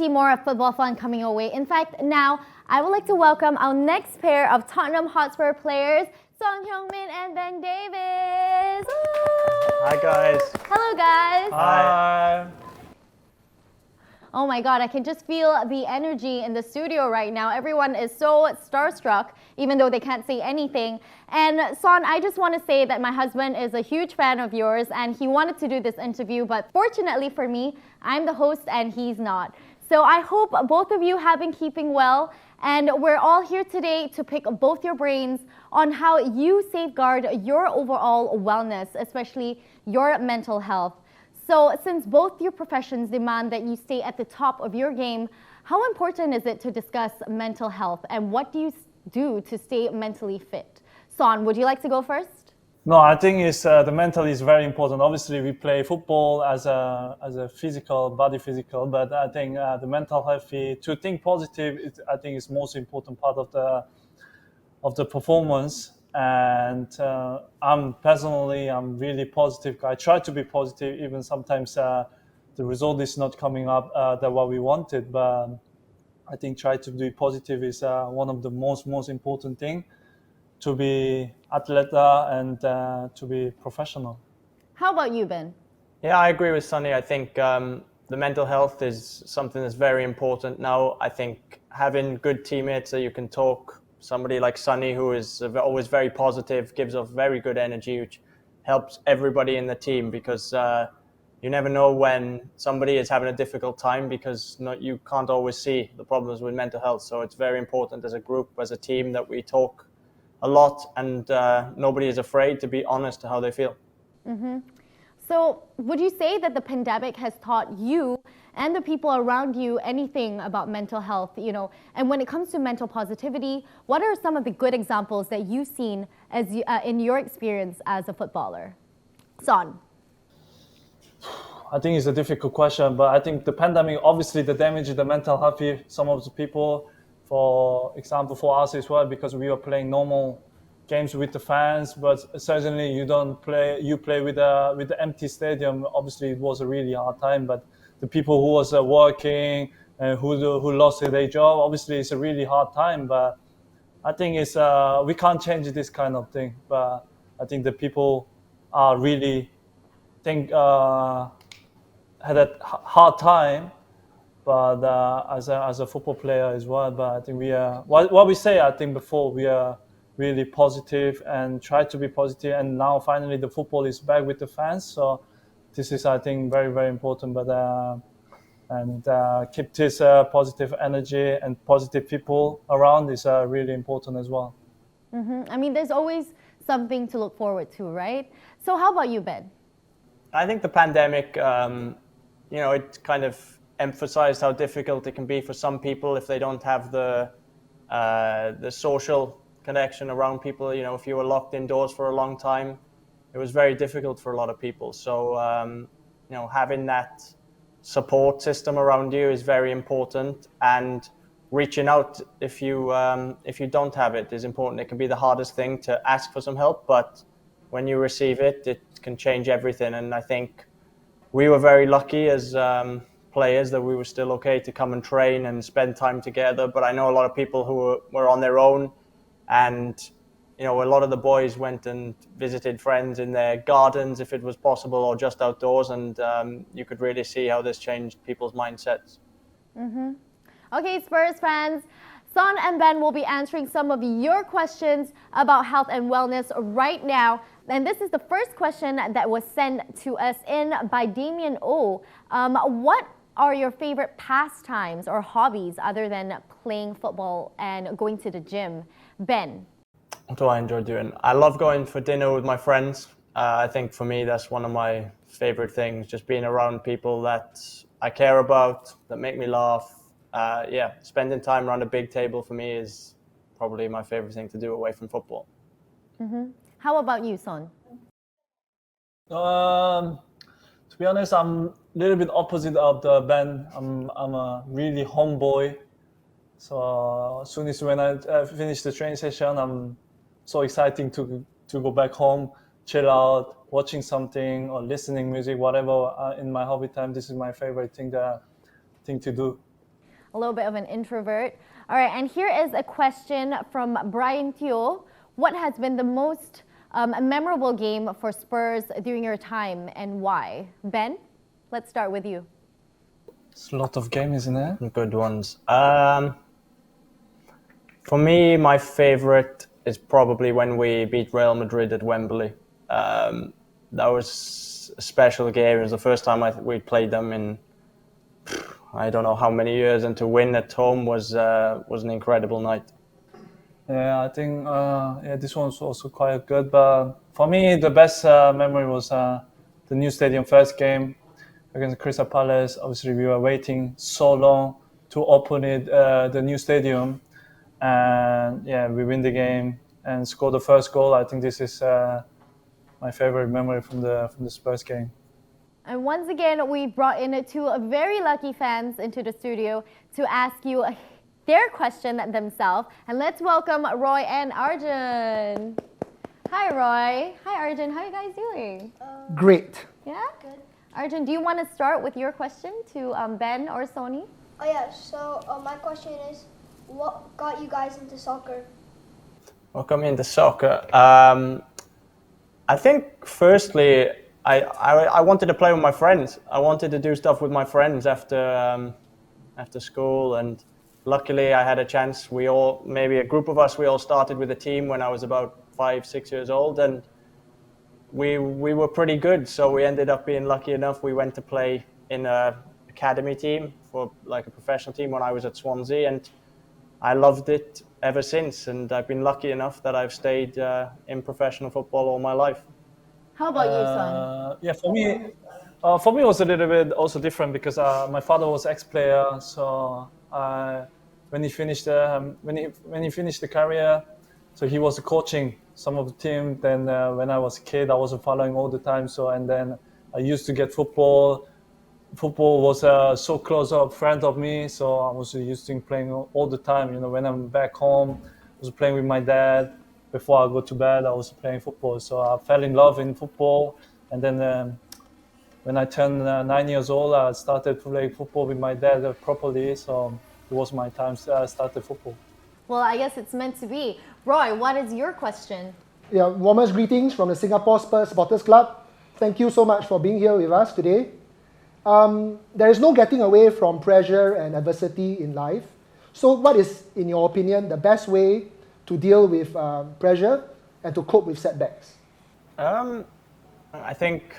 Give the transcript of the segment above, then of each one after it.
more of football fun coming your way. In fact, now I would like to welcome our next pair of Tottenham Hotspur players, Heung and Ben Davies. Hi guys. Hello guys. Hi. Oh my God, I can just feel the energy in the studio right now. Everyone is so starstruck, even though they can't say anything. And Son, I just want to say that my husband is a huge fan of yours and he wanted to do this interview, but fortunately for me, I'm the host and he's not. So I hope both of you have been keeping well, and we're all here today to pick both your brains on how you safeguard your overall wellness, especially your mental health. So since both your professions demand that you stay at the top of your game, how important is it to discuss mental health and what do you do to stay mentally fit? Son, would you like to go first? No, I think the mental is very important. Obviously, we play football as a physical, body physical, but I think the mental health, to think positive, I think is most important part of the performance. And I'm really positive. I try to be positive, even sometimes the result is not coming up that what we wanted. But I think try to be positive is one of the most important thing to be athlete and to be professional. How about you, Ben? Yeah, I agree with Sunny. I think the mental health is something that's very important now. I think having good teammates that you can talk, somebody like Sunny who is always very positive, gives off very good energy, which helps everybody in the team, because you never know when somebody is having a difficult time, because you can't always see the problems with mental health. So it's very important as a group, as a team, that we talk a lot and nobody is afraid to be honest to how they feel. Mm-hmm. So would you say that the pandemic has taught you and the people around you anything about mental health, and when it comes to mental positivity, what are some of the good examples that you've seen as in your experience as a footballer? Son. I think it's a difficult question, but I think the pandemic, obviously the damage, the mental health, some of the people, for example, for us as well, because we were playing normal games with the fans, but certainly you play with the empty stadium. Obviously it was a really hard time, but the people who was working and who lost their job, obviously it's a really hard time. But I think we can't change this kind of thing. But I think the people are really had a hard time, but as a football player as well. But I think we are what we say. I think before we are really positive and try to be positive, and now finally the football is back with the fans. So this is, I think, very important. But keep this positive energy and positive people around is really important as well. Mm-hmm. I mean, there's always something to look forward to, right? So how about you, Ben? I think the pandemic, it kind of emphasized how difficult it can be for some people if they don't have the social connection around people. If you were locked indoors for a long time, it was very difficult for a lot of people. So, having that support system around you is very important, and reaching out if you don't have it is important. It can be the hardest thing to ask for some help, but when you receive it, it can change everything. And I think we were very lucky as players that we were still okay to come and train and spend time together. But I know a lot of people who were on their own, and a lot of the boys went and visited friends in their gardens if it was possible, or just outdoors, and you could really see how this changed people's mindsets. Mm-hmm. Okay, Spurs fans, Son and Ben will be answering some of your questions about health and wellness right now. And this is the first question that was sent to us in by Damien O. What are your favorite pastimes or hobbies other than playing football and going to the gym? Ben? What do I enjoy doing? I love going for dinner with my friends. I think for me, that's one of my favorite things, just being around people that I care about, that make me laugh. Spending time around a big table for me is probably my favorite thing to do away from football. Mm-hmm. How about you, Son? To be honest, I'm a little bit opposite of the Ben. I'm a really homeboy. So as soon as when I finish the training session, I'm so exciting to go back home, chill out, watching something or listening music, whatever in my hobby time. This is my favorite thing to do. a little bit of an introvert. All right, and here is a question from Brian Teo. What has been the most memorable game for Spurs during your time and why? Ben, let's start with you. It's a lot of games, isn't it? Good ones. For me, my favorite is probably when we beat Real Madrid at Wembley. That was a special game. It was the first time we played them in I don't know how many years, and to win at home was an incredible night. Yeah, I think this one's also quite good. But for me, the best memory was the new stadium first game against Crystal Palace. Obviously, we were waiting so long to open it, the new stadium, and yeah, we win the game and score the first goal. I think this is my favorite memory from the Spurs game. And once again, we brought in two very lucky fans into the studio to ask you their question themselves. And let's welcome Roy and Arjun. Hi, Roy. Hi, Arjun. How are you guys doing? Great. Yeah? Good. Arjun, do you want to start with your question to Ben or Sony? Oh yeah, so my question is, what got you guys into soccer? What got me into soccer? I think firstly, I wanted to play with my friends. I wanted to do stuff with my friends after school, and luckily I had a chance. Maybe a group of us, we all started with a team when I was about 5-6 years old, and we were pretty good. So we ended up being lucky enough. We went to play in an academy team for like a professional team when I was at Swansea, and I loved it ever since. And I've been lucky enough that I've stayed in professional football all my life. How about you, Son? Yeah, for me it was a little bit also different because my father was ex-player. So when he finished the career, so he was coaching some of the team. Then when I was a kid, I wasn't following all the time. So and then I used to get football. Football was so close up friend of me. So I was used to playing all the time. You know, when I'm back home, I was playing with my dad. Before I go to bed, I was playing football. So I fell in love in football. And then when I turned 9 years old, I started playing football with my dad properly. So it was my time to start football. Well, I guess it's meant to be. Roy, what is your question? Yeah, warmest greetings from the Singapore Spurs Supporters Club. Thank you so much for being here with us today. There is no getting away from pressure and adversity in life. So what is, in your opinion, the best way to deal with pressure and to cope with setbacks? I think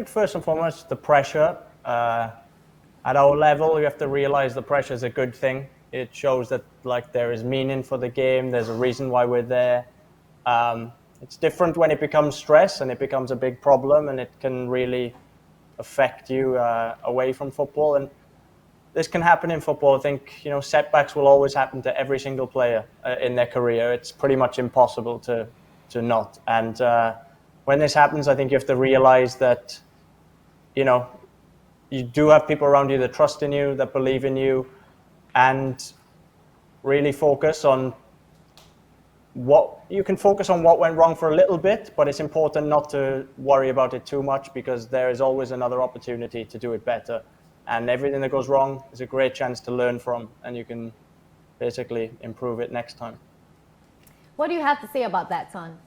first and foremost the pressure. At our level, you have to realize the pressure is a good thing. It shows that like there is meaning for the game. There's a reason why we're there. It's different when it becomes stress and it becomes a big problem, and it can really affect you away from football. And this can happen in football. I think setbacks will always happen to every single player in their career. It's pretty much impossible to not. And when this happens, I think you have to realize that you do have people around you that trust in you, that believe in you, and really focus on what went wrong for a little bit, but it's important not to worry about it too much, because there is always another opportunity to do it better. And everything that goes wrong is a great chance to learn from, and you can basically improve it next time. What do you have to say about that, Son?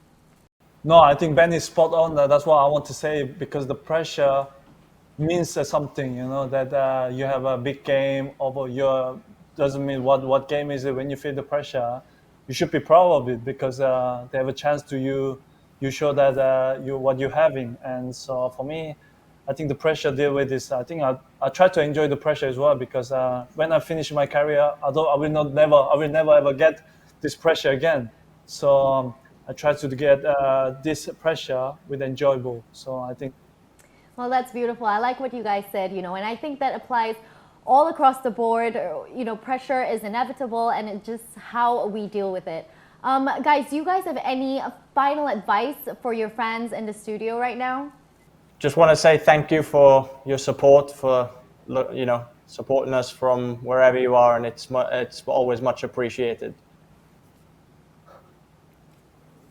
No, I think Ben is spot on. That's what I want to say, because the pressure means something, that you have a big game over your, doesn't mean what game is it. When you feel the pressure, you should be proud of it, because they have a chance to you show that what you're having. And so for me, I think the pressure deal with this. I think I try to enjoy the pressure as well, because when I finish my career, I will never ever get this pressure again. So I try to get this pressure with enjoyable. So I think. Well, that's beautiful. I like what you guys said, and I think that applies all across the board. Pressure is inevitable, and it's just how we deal with it. Guys, do you guys have any final advice for your fans in the studio right now? Just want to say thank you for your support, for supporting us from wherever you are, and it's always much appreciated.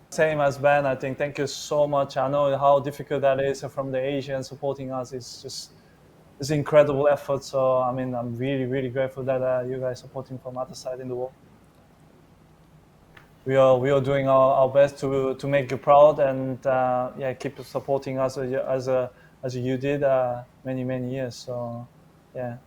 Same as Ben, I think thank you so much. I know how difficult that is from the Asians supporting us. It's it's incredible effort. So I mean, I'm really, really grateful that you guys supporting from other side in the world. We are doing our best to make you proud, and keep supporting us as you did many years. So yeah.